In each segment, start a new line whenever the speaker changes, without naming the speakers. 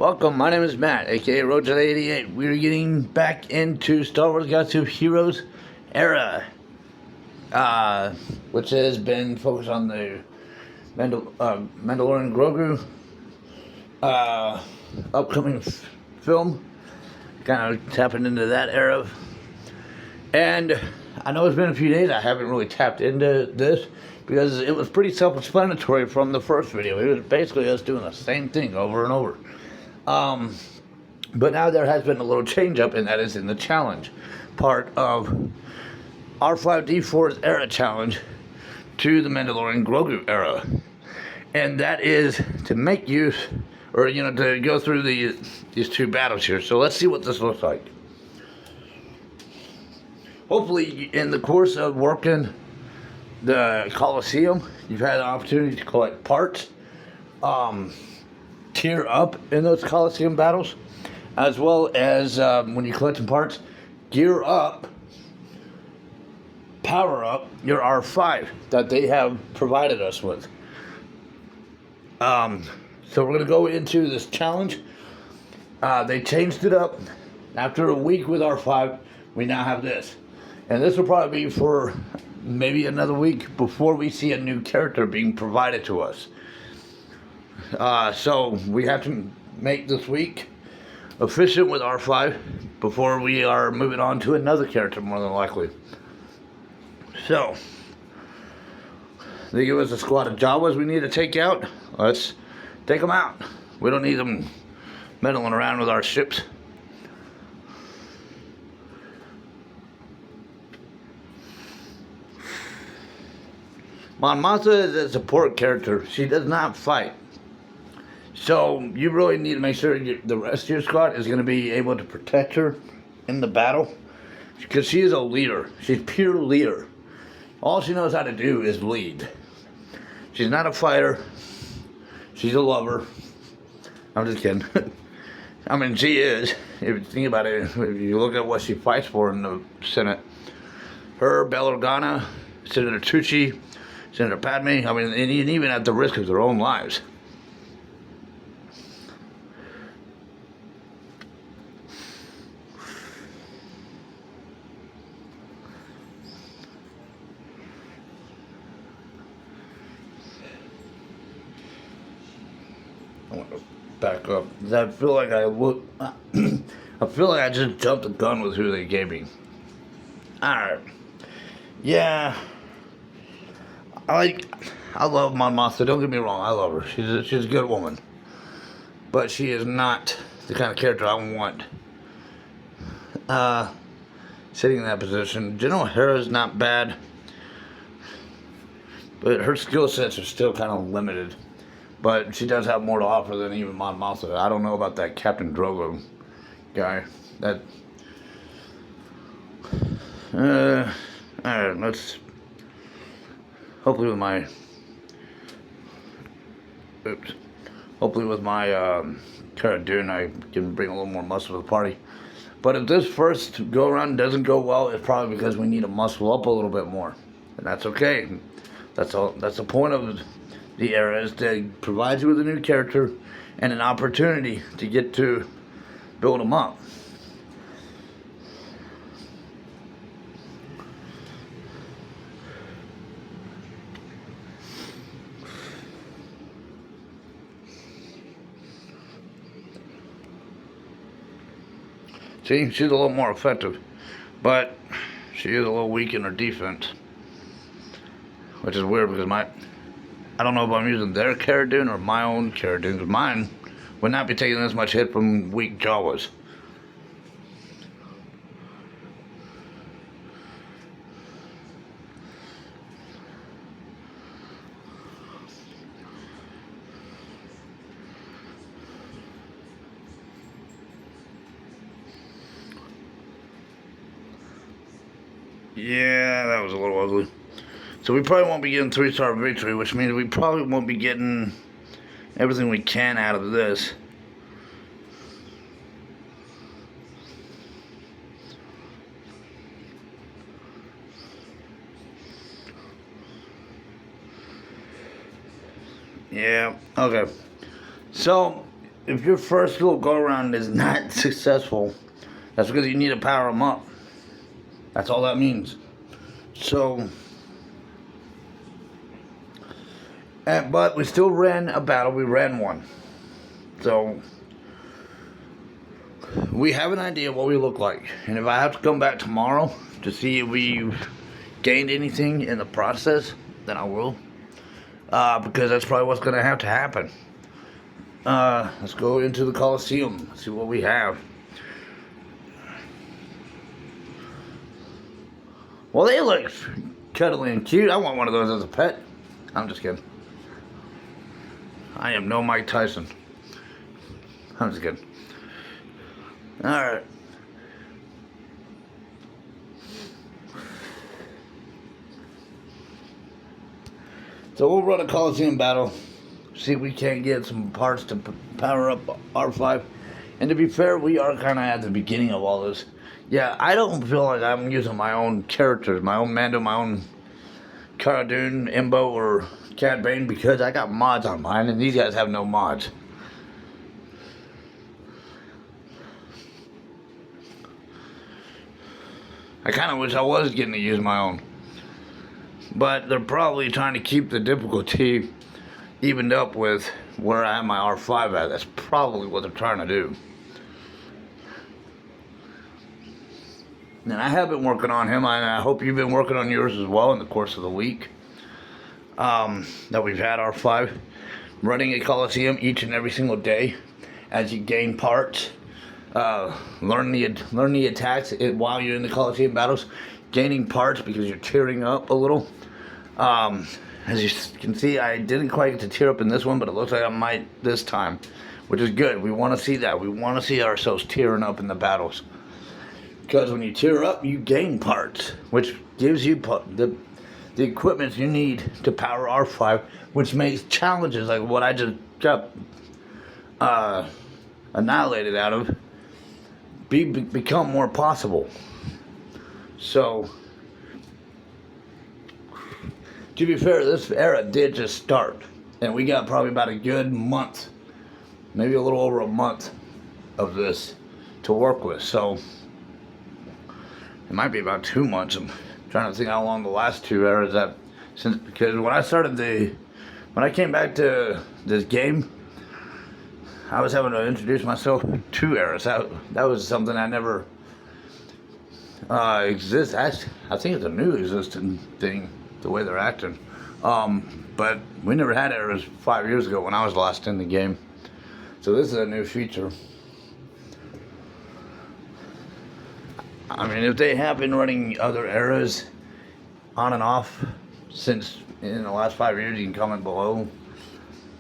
Welcome, my name is Matt, aka Road88. We're getting back into Star Wars Galaxy of Heroes era, which has been focused on the Mandalorian Grogu upcoming film. Kind of tapping into that era. And I know it's been a few days, I haven't really tapped into this because it was pretty self-explanatory from the first video. It was basically us doing the same thing over and over. But now there has been a little change up, and that is in the challenge part of R5-D4's era challenge to the Mandalorian Grogu era. And that is to make use, or to go through these two battles here. So let's see what this looks like. Hopefully in the course of working the Coliseum, you've had an opportunity to collect parts, tier up in those Coliseum battles, as well as when you're collecting parts, gear up, power up your R5 that they have provided us with. So we're going to go into this challenge. They changed it up. After a week with R5, we now have this. And this will probably be for maybe another week before we see a new character being provided to us. So we have to make this week efficient with R5 before we are moving on to another character, more than likely. So they give us a squad of Jawas we need to take out. Let's take them out. We don't need them meddling around with our ships. Mon Mothma is a support character. She does not fight. So you really need to make sure the rest of your squad is going to be able to protect her in the battle, because she is a leader. She's pure leader. All she knows how to do is lead. She's not a fighter. She's a lover. I'm just kidding. I mean, she is. If you think about it, if you look at what she fights for in the Senate, her, Bail Organa, Senator Tucci, Senator Padme, I mean, and even at the risk of their own lives. I want to back up. I feel like I feel like I just jumped the gun with who they gave me. Alright. Yeah. I love Mon Mothma, don't get me wrong, I love her. She's a good woman. But she is not the kind of character I want sitting in that position. General Hera's not bad, but her skill sets are still kind of limited. But she does have more to offer than even Mon Mothma. I don't know about that Captain Drogo guy. Alright, let's... Hopefully with my Cara Dune, I can bring a little more muscle to the party. But if this first go around doesn't go well, it's probably because we need to muscle up a little bit more, and that's okay. That's all. That's the point of the era, is to provide you with a new character and an opportunity to get to build them up. See, she's a little more effective, but she is a little weak in her defense, which is weird because I don't know if I'm using their Cara Dune or my own Cara Dune, because mine would not be taking this much hit from weak Jawas. Yeah, that was a little ugly. So we probably won't be getting 3-star victory, which means we probably won't be getting everything we can out of this. Yeah, okay. So if your first little go around is not successful, that's because you need to power them up. That's all that means. So, but we still ran a battle. We ran one. So, we have an idea of what we look like. And if I have to come back tomorrow to see if we gained anything in the process, then I will. Because that's probably what's going to have to happen. Let's go into the Coliseum, see what we have. Well, they look cuddly and cute. I want one of those as a pet. I'm just kidding. I am no Mike Tyson. I'm just kidding. Alright. So we'll run a Coliseum battle. See if we can't get some parts to power up R5. And to be fair, we are kind of at the beginning of all this. Yeah, I don't feel like I'm using my own characters, my own Mando, my own Cara Dune, Imbo, or Cad Bane, because I got mods on mine, and these guys have no mods. I kind of wish I was getting to use my own. But they're probably trying to keep the difficulty evened up with where I have my R5 at. That's probably what they're trying to do. And I have been working on him, and I hope you've been working on yours as well in the course of the week. That we've had R5 running a Coliseum each and every single day as you gain parts. Learn the attacks while you're in the Coliseum battles, gaining parts because you're tearing up a little. As you can see, I didn't quite get to tear up in this one, but it looks like I might this time, which is good. We want to see that. We want to see ourselves tearing up in the battles, because when you tear up, you gain parts, which gives you the equipment you need to power R5, which makes challenges like what I just got annihilated out of become more possible. So, to be fair, this era did just start, and we got probably about a good month, maybe a little over a month of this to work with. So it might be about 2 months. I'm trying to think how long the last two eras that since, because when I came back to this game, I was having to introduce myself to eras. That was something I never exists. I think it's a new existing thing, the way they're acting. But we never had eras 5 years ago when I was last in the game. So this is a new feature. I mean, if they have been running other eras on and off since in the last 5 years, you can comment below,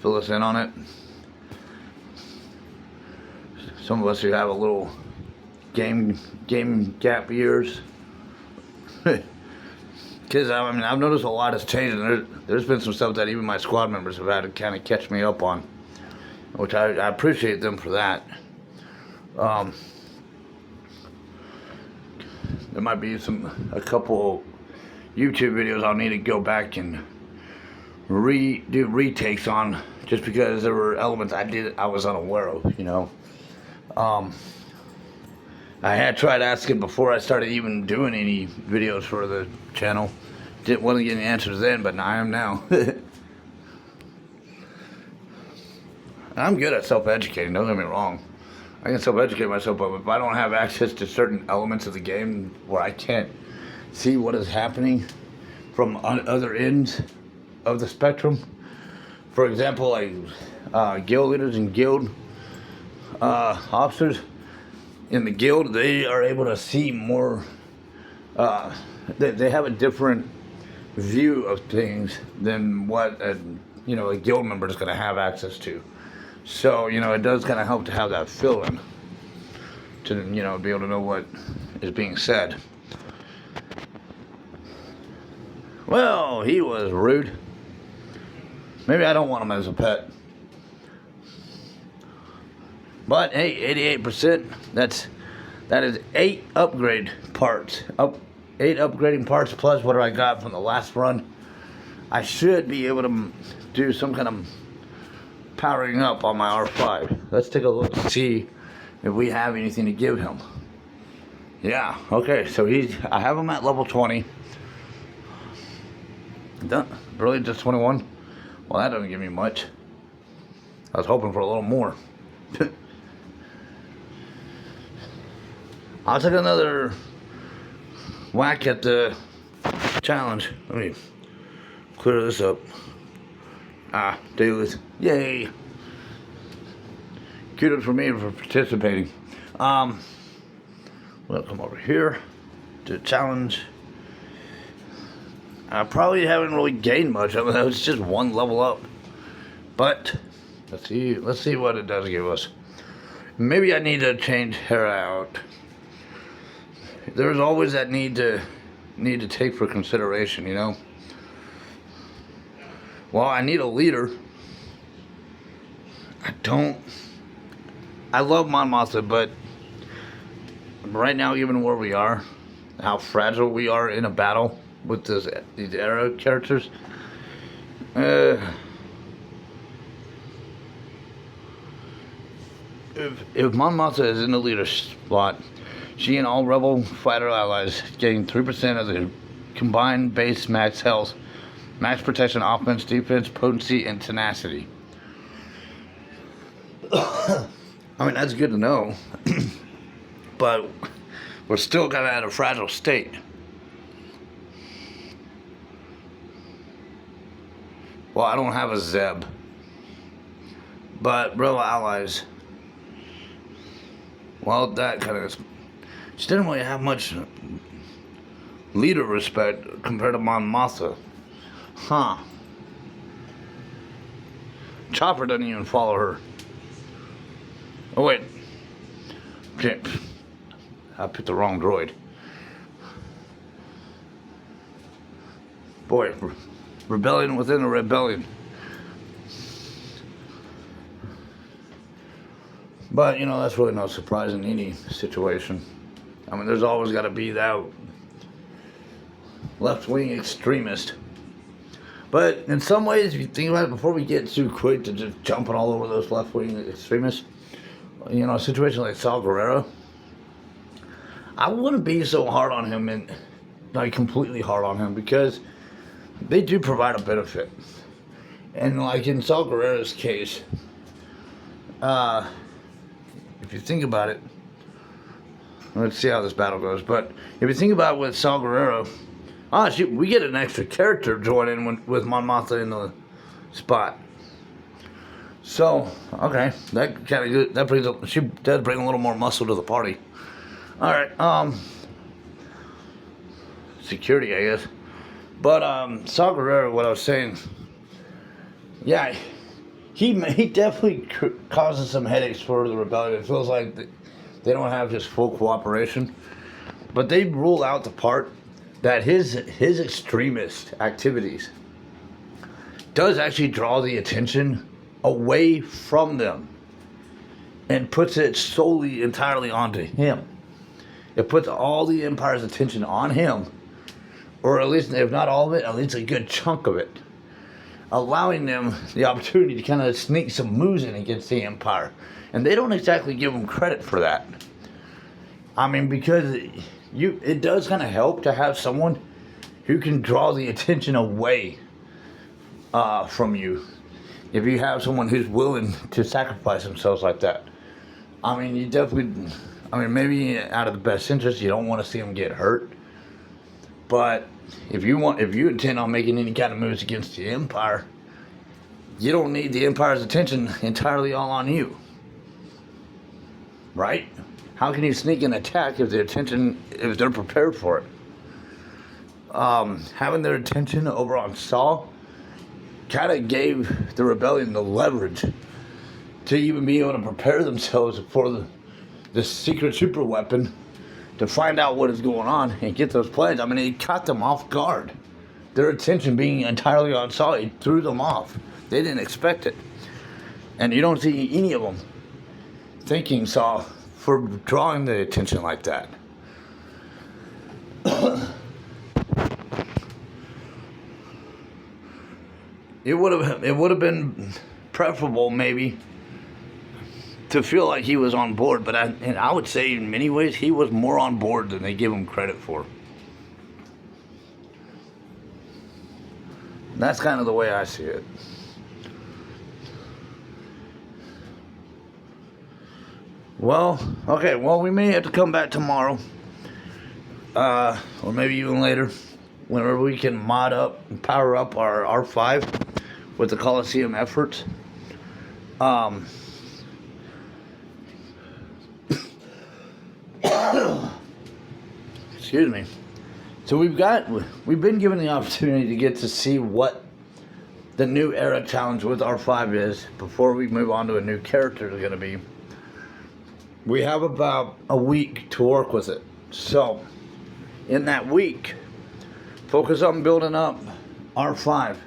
fill us in on it. Some of us who have a little game gap years. Because I mean, I've noticed a lot has changed, and there's been some stuff that even my squad members have had to kind of catch me up on, which I appreciate them for that. There might be a couple YouTube videos I'll need to go back and do retakes on, just because there were elements I was unaware of, you know. I had tried asking before I started even doing any videos for the channel. Wasn't getting answers then, but I am now. I'm good at self-educating, don't get me wrong. I can self-educate myself, but if I don't have access to certain elements of the game where I can't see what is happening from other ends of the spectrum, for example, like guild leaders and guild officers in the guild, they are able to see more. They have a different view of things than what a guild member is going to have access to. So it does kind of help to have that fill-in to be able to know what is being said. Well, he was rude. Maybe I don't want him as a pet. But hey, 88%. That is 8 upgrade parts. 8 upgrading parts plus what I got from the last run. I should be able to do some kind of powering up on my R5. let's take a look to see if we have anything to give him. Yeah, okay, so I have him at level 20. Done. Really, just 21? Well, that doesn't give me much. I was hoping for a little more. I'll take another whack at the challenge. Let me clear this up. Dailies. Yay! Kudos for me for participating. We'll come over here to challenge. I probably haven't really gained much. I mean, it's just one level up. But let's see what it does give us. Maybe I need to change her out. There's always that need to take for consideration, you know. Well, I need a leader. I love Mon Mothma, but right now, given where we are, how fragile we are in a battle with these era characters, if Mon Mothma is in the leader spot, she and all rebel fighter allies gain 3% of the combined base max health, max protection, offense, defense, potency, and tenacity. I mean, that's good to know. But we're still kind of at a fragile state. Well, I don't have a Zeb. But rebel allies, well, that kind of... She didn't really have much leader respect compared to Mon Mothma. Huh. Chopper doesn't even follow her. Oh, wait. Okay. I picked the wrong droid. Boy, rebellion within a rebellion. But, you know, that's really not surprising in any situation. I mean, there's always got to be that left-wing extremist. But in some ways, if you think about it, before we get too quick to just jumping all over those left-wing extremists, you know, a situation like Saw Gerrera, I wouldn't be so hard on him, and like completely hard on him, because they do provide a benefit. And like in Saw Gerrera's case, if you think about it, let's see how this battle goes. But if you think about it with Saw Gerrera, we get an extra character joining with Mon Mothma in the spot. So, okay, that kind of good. That brings she does bring a little more muscle to the party. All right, security, I guess. But Saw Gerrera, what I was saying, yeah, he definitely causes some headaches for the rebellion. It feels like they don't have his full cooperation, but they rule out the part that his extremist activities does actually draw the attention away from them and puts it solely entirely onto him. It puts all the Empire's attention on him, or at least, if not all of it, at least a good chunk of it, allowing them the opportunity to kind of sneak some moves in against the Empire. And they don't exactly give them credit for that. I mean, because it does kind of help to have someone who can draw the attention away from you. If you have someone who's willing to sacrifice themselves like that. I mean, you definitely, maybe out of the best interest, you don't want to see them get hurt. But if you intend on making any kind of moves against the Empire, you don't need the Empire's attention entirely all on you. Right? How can you sneak an attack if they're prepared for it? Having their attention over on Saw kind of gave the rebellion the leverage to even be able to prepare themselves for the secret super weapon to find out what is going on and get those plans. I mean, it caught them off guard. Their attention being entirely on Saw, it threw them off. They didn't expect it. And you don't see any of them thanking Saw for drawing the attention like that. It would have been preferable maybe to feel like he was on board, but I would say in many ways he was more on board than they give him credit for. That's kind of the way I see it. Well, okay, well, we may have to come back tomorrow, or maybe even later, whenever we can mod up and power up our R5 with the Coliseum efforts. Excuse me. So we've been given the opportunity to get to see what the new era challenge with R5 is before we move on to a new character is going to be. We have about a week to work with it. So, in that week, focus on building up R5.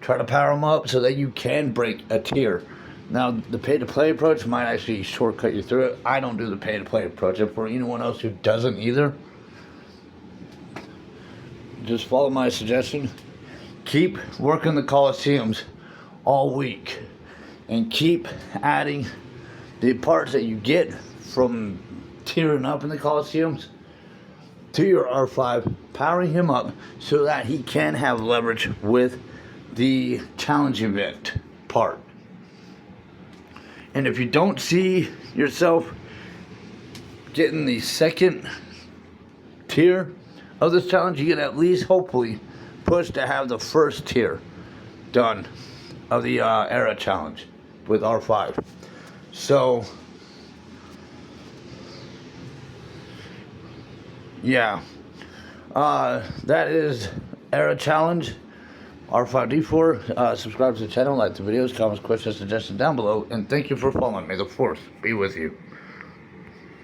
Try to power them up so that you can break a tier. Now, the pay-to-play approach might actually shortcut you through it. I don't do the pay-to-play approach. And for anyone else who doesn't either, just follow my suggestion. Keep working the Coliseums all week. And keep adding the parts that you get from tearing up in the Coliseums to your R5, powering him up so that he can have leverage with the challenge event part. And if you don't see yourself getting the second tier of this challenge, you can at least hopefully push to have the first tier done of the era challenge with R5. So, yeah, that is Era Challenge, R5-D4. Subscribe to the channel, like the videos, comments, questions, suggestions down below, and thank you for following. May the Force be with you.